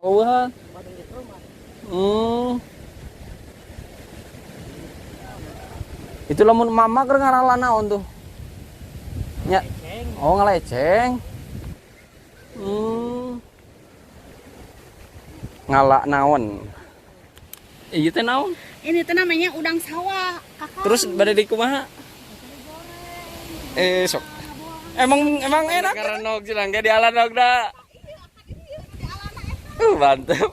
Eueuh. Hmm. Itu lamun mama keur ngaranna naon tuh? Nya. Oh, ngaleceng. Ngalak naon? Ieu teh naon? Ini tuh namanya udang sawah, kakak. Terus bade di kumaha? Sok. Emang enak karena nog silang ge di alan nog da. Mantap.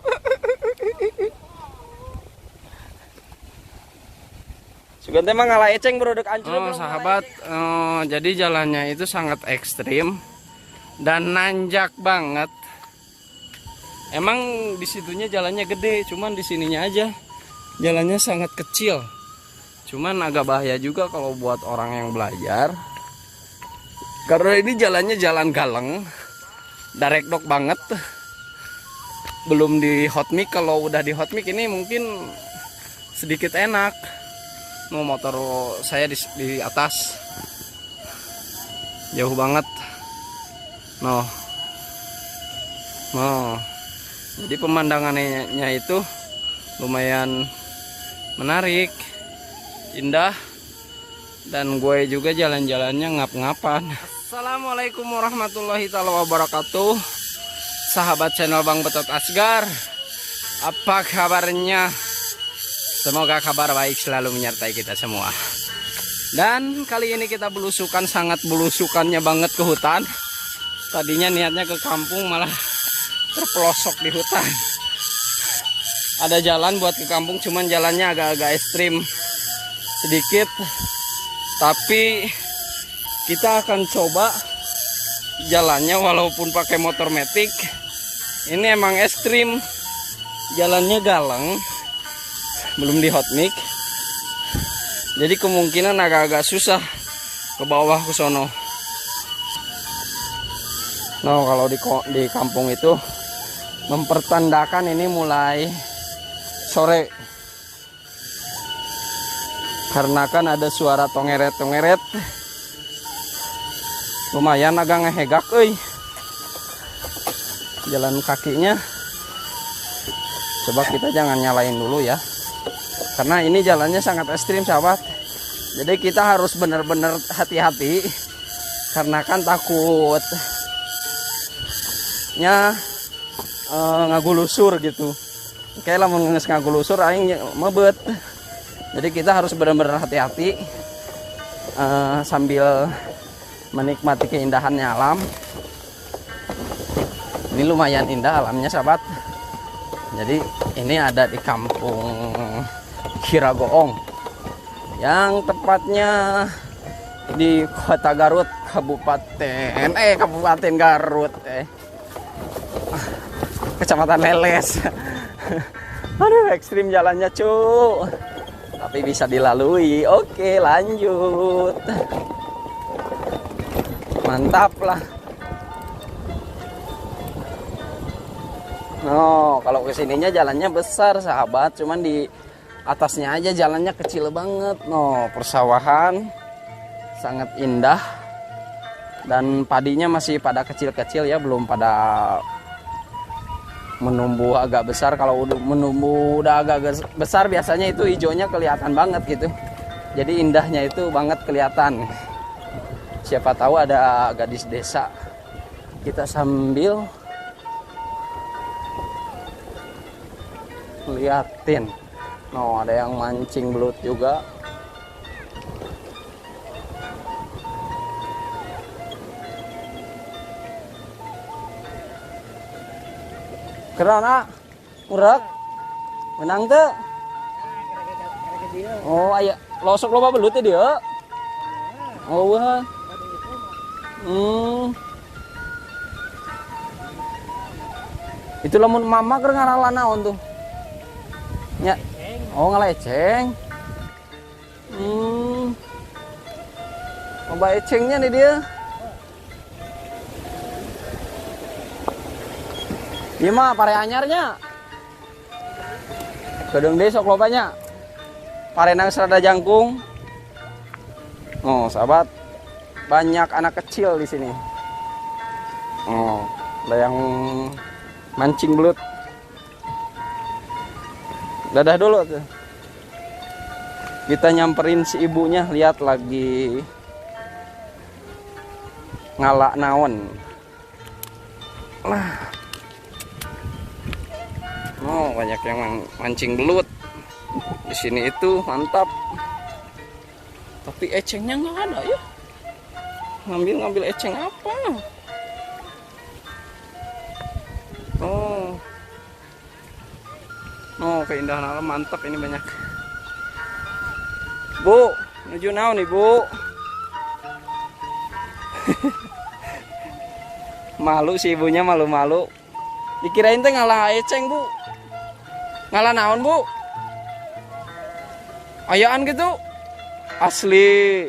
Sugan teh mah ngalah eceng bro dek ancur. Oh, sahabat, jadi jalannya itu sangat ekstrim dan nanjak banget. Emang di situnya jalannya gede, cuman di sininya aja jalannya sangat kecil. Cuman agak bahaya juga kalau buat orang yang belajar. Karena ini jalannya jalan galeng, direct dok banget. Belum di hot mic, kalau udah di hot mic ini mungkin sedikit enak. Mau motor saya di atas, jauh banget. Noh, jadi pemandangannya itu lumayan menarik, indah, dan gue juga jalan-jalannya ngap-ngapan. Assalamualaikum warahmatullahi wabarakatuh, sahabat channel Bang Betot Asgar. Apa kabarnya? Semoga kabar baik selalu menyertai kita semua. Dan kali ini kita belusukan, sangat belusukannya banget ke hutan. Tadinya niatnya ke kampung, malah terpelosok di hutan. Ada jalan buat ke kampung, cuman jalannya agak-agak ekstrim sedikit. Tapi kita akan coba jalannya walaupun pakai motor metik. Ini emang ekstrim, jalannya galeng, belum di hot mic, jadi kemungkinan agak-agak susah ke bawah ke sono. Nah, kalau di kampung itu mempertandakan ini mulai sore, karena kan ada suara tongeret-tongeret, lumayan agak ngehegak euy jalan kakinya. Coba kita jangan nyalain dulu ya, karena ini jalannya sangat ekstrim sahabat. Jadi kita harus benar-benar hati-hati, karena kan takutnya ngagulusur gitu. Kayak lah ngagulusur aing mebet. Jadi kita harus benar-benar hati-hati sambil menikmati keindahannya alam. Ini lumayan indah alamnya sahabat. Jadi ini ada di kampung Kiragoong, yang tepatnya di Kota Garut, Kabupaten Garut, Kecamatan Leles. Aduh, ekstrim jalannya cu, tapi bisa dilalui. Oke, lanjut. Mantap lah. No, kalau kesininya jalannya besar sahabat, cuman di atasnya aja jalannya kecil banget. No, persawahan sangat indah dan padinya masih pada kecil-kecil ya, belum pada menumbuh agak besar. Kalau udah menumbuh udah agak besar biasanya itu hijaunya kelihatan banget gitu. Jadi indahnya itu banget kelihatan. Siapa tahu ada gadis desa. Kita sambil liatin. No, ada yang mancing belut juga. Kerana urak menang tuh. Oh, aya losok loba belut dia. Oh, wah. Itu lamun mama keur ngaranna naon tuh? Nya. Oh, ngaleceng. Loba ecengnya nih dia. Ieu mah pare anyarnya. Gedeng deui sok lobanya. Parenang serada jangkung. Oh, sahabat. Banyak anak kecil di sini. Oh, ada yang mancing belut. Dadah dulu tuh. Kita nyamperin si ibunya, lihat lagi ngalak naon. Lah. Oh, banyak yang mancing belut. Di sini itu mantap. Tapi ecengnya nggak ada ya. Ngambil eceng apa? Oh. Oh, keindahan alam mantap ini banyak. Bu, menuju naon nih, Bu? Malu si ibunya, malu-malu. Dikirain teh ngalah eceng, Bu. Ngalah naon, Bu? Ayaan gitu. Asli.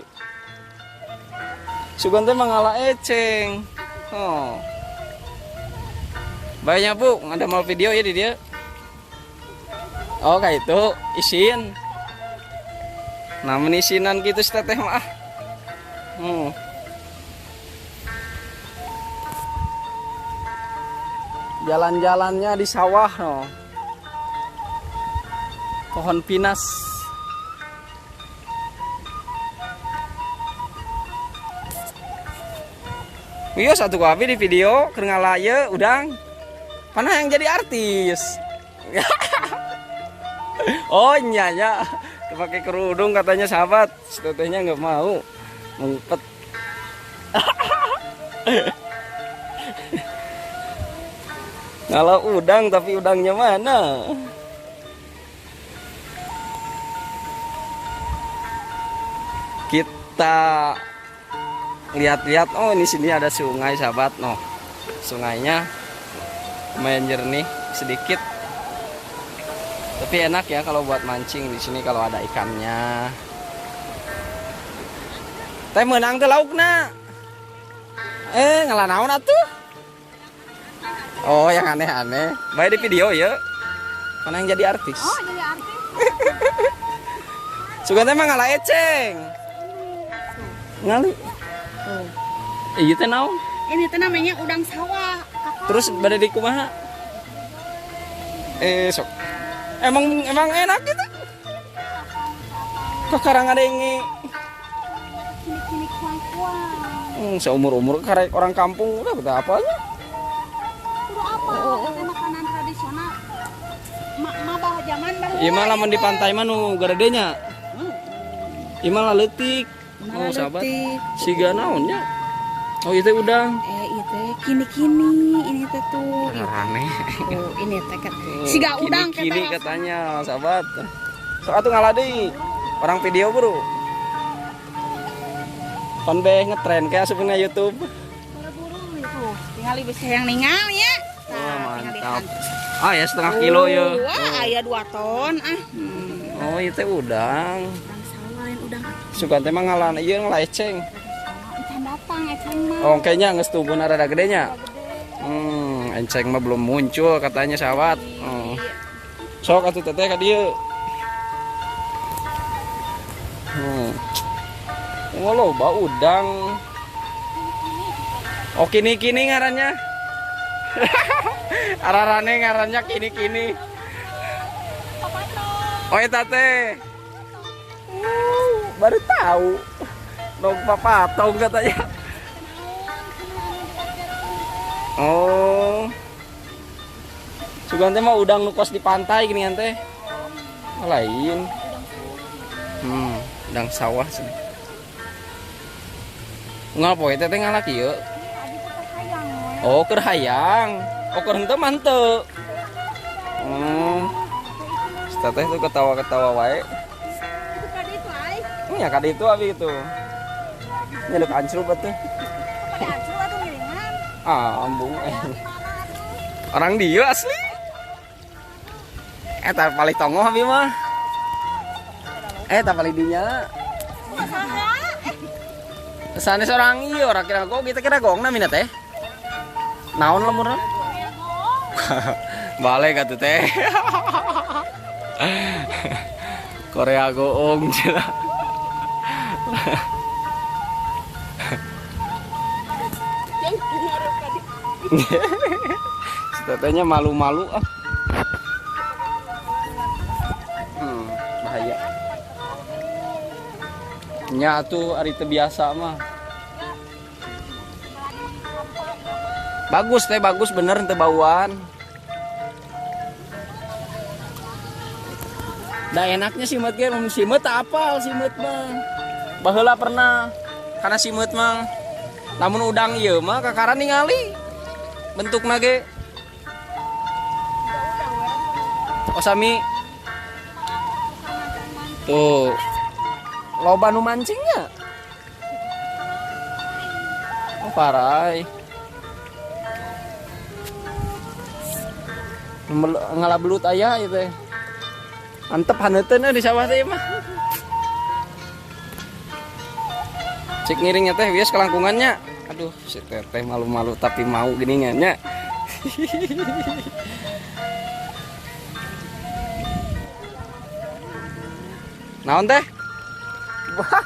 Sugan teh ngalah eceng. Oh. Banyak, Bu, ada mau video ya di dia. Oh, kayak itu isin. Nah, menisinan gitu si teteh mah. Jalan-jalannya di sawah, no. Pohon pinus. Iya satu kopi di video kerengalaya udang. Mana yang jadi artis? Oh nyanya, pakai kerudung katanya sahabat. Tetehnya nggak mau, ngumpet. Kalau udang, tapi udangnya mana? Kita lihat-lihat. Oh, ini sini ada sungai sahabat. No, sungainya lumayan jernih sedikit. Tapi enak ya kalau buat mancing di sini kalau ada ikannya. Teh menang ke laukna. Ngalah naon atuh? Oh, yang aneh-aneh. Baik di video ya. Mana yang jadi artis? Oh, jadi artis. Sugan teh mah ngalah eceng. Ngali. Iya teh naon? Ini teh namanya udang sawah, Kakak. Terus pada di kumaha? Sok. Emang enak gitu. Kakarang ada yang Kini kuang-kuang. seumur-umur karek orang kampung udah betah apanya? Itu apa? Itu makanan tradisional. Mabah zaman baru. Iya mah lamun di pantai mah nu garedenya. Ieu mah leutik. Oh, sahabat. Siga naonnya? Oh, itu udang. Itu kini ini teh tuh. Aneh. Oh, ini teh kan. Siga udang kini katanya, sahabat. Sok atuh ngalah deui. Orang video, Bro. Pan be ngetren kayak asupna YouTube. Buru-buru itu. Tinggal bisa yang ningal ya. Wah, mantap. Ah, ya setengah kilo ya. Wah, aya 2 ton ah. Oh, itu udang. Udang sawah lain udang. Suka teh mah ngalah ieu ngalah eceng. Ikan datang eceng mah. Oh, kayaknya geus tumbuh rada gedenya. Enceng mah belum muncul katanya sahabat. Sok atuh teteh ka dieu. Oh, loba udang. Oh, kini-kini ngarannya. Ararane ngarannya kini-kini. Oh, eta teh. Baru tahu. Dong papatong katanya. Oh. Sugan teh mah udang nu kos di pantai gini teh. Lain. Udang sawah sih. Ngapoe teh ngalah kieu? Oh, keur hayang. Oh, keur henteu manteu. Teteh tuh ketawa-ketawa wae. Itu kadi itu ai. Ya kadi itu abi itu. Nyeluk ancruk atuh. Pada acuh atuh miringan. Ambung. Orang dia asli. Eta paling tongoh abi mah. Eta paling dinya. Sanes orang ieu ora kira kok kita kira gongna mina teh. Naon lemurna? Balik atuh teh. Korea goong cenah. Tetehnya malu-malu ah. nya tuh ari teu biasa mah. Bagus teh, bagus bener teu bauan. Da enaknya simet ge, simet tak apal simet mah. Baheula pernah karena simet mah lamun udang ieu mah kakaran ningali bentukna ge. Oh sami. Tuh. Loba nu mancingnya. Oh parai. Ngalabelut aya ieu teh. Mantep haneuteun di sawah teh mah. Cek ngiringnya teh wios kelangkungannya. Aduh, si teteh malu-malu tapi mau geningannya. Naon teh? Wah,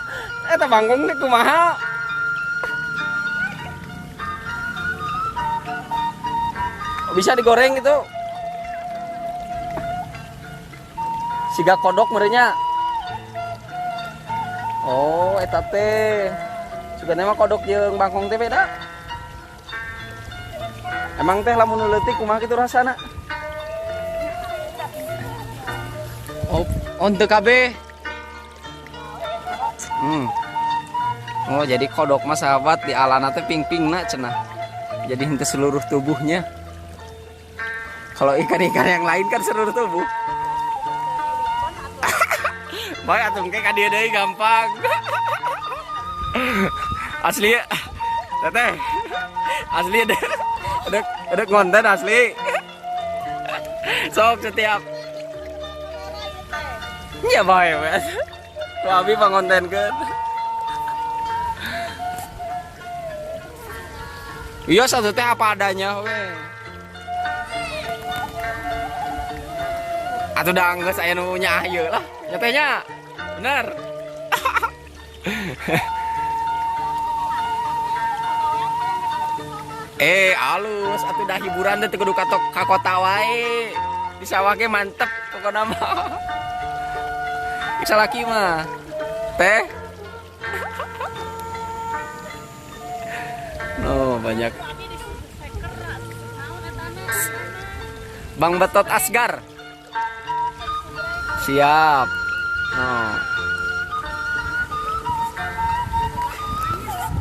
eta bangkong teh kumaha? Bisa digoreng gitu. Siga kodok merenya. Oh, eta teh. Sugana mah kodok jeung bangkong teh beda. Emang teh lamun leutik kumaha kitu rasana? Oh, on teu kabeh. Oh, jadi kodok mah sahabat di alana teh ping-pingna cenah. Jadi henteu seluruh tubuhnya. Kalau ikan-ikan yang lain kan seluruh tubuh. Baik atuh engke ka dieu deui gampang. Asli ya. Teteh. Asli ada konten asli. Sok setiap. Iya bae wes. Tuh abi pangontenkeun. Iya satu teh apa adanya we. Atuh da geus aya nu nya ieu lah. Nyatanya bener. Alus atuh dah hiburan teh kudu ka kota wae. Di sawah ge mantep pokona mah. Bisa laki mah. Teh. Oh, banyak. Bang Betot Asgar. Siap. Oh.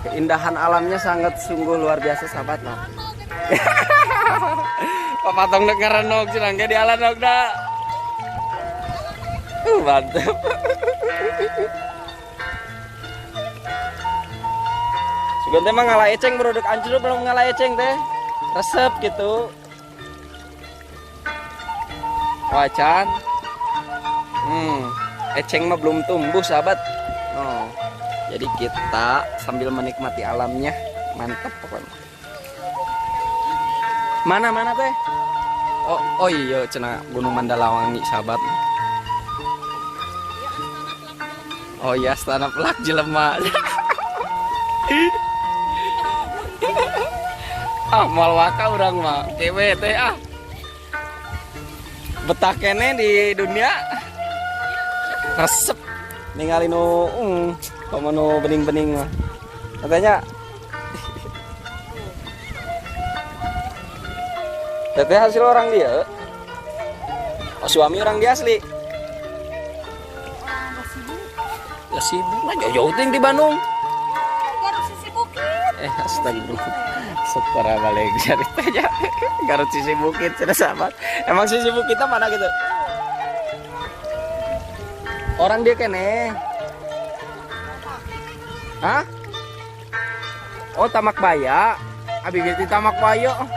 Keindahan alamnya sangat sungguh luar biasa sahabat nah. Papatong dek ngarenog cenah ge di alanog da. Mantap. Sugan teh mah ngalah eceng brodok anjir belum ngalah eceng teh. Resep gitu. Wacan. Eceng mah belum tumbuh sahabat. Oh. Jadi kita sambil menikmati alamnya, mantap pokoknya. Mana teh? Oh iya cenah Gunung Mandalawangi sahabat. Oh iya Astana Pelak jelema. Mal waka urang mah kewe teh ah. Betah kene di dunia. Resep ningali nu komo nu bening-bening mah. Katanya teteh hasil orang dia. Oh, suami orang dia asli. Ya sibuk lah jauh-jauh ting di Bandung. Garut Sisi Bukit. Astagfirullah. Setara balik ceritanya. Garut Sisi Bukit sudah sahabat. Emang Sisi Bukitnya mana gitu? Orang dia kene. Hah? Oh Tamak Baya. Abi gitu Tamak Baya.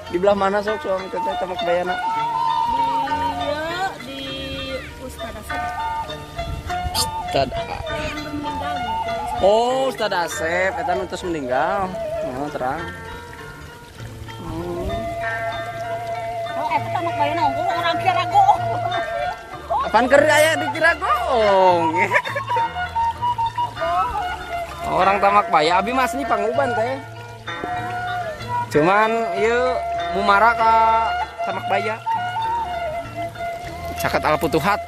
Di belah mana sok suami teteh Tamak Bayana? Di Ustad Asep. Ustad. Oh Ustad Asep, eta nu tos meninggal. Oh terang. Oh eta Tamak Bayana orang Kirago. Apaan keur aya di Kiragoong? Orang Tamak Baya, abi mas nih Panguban teh. Cuman ieu mumara ka Tamak Baya. Caket Alputuhat.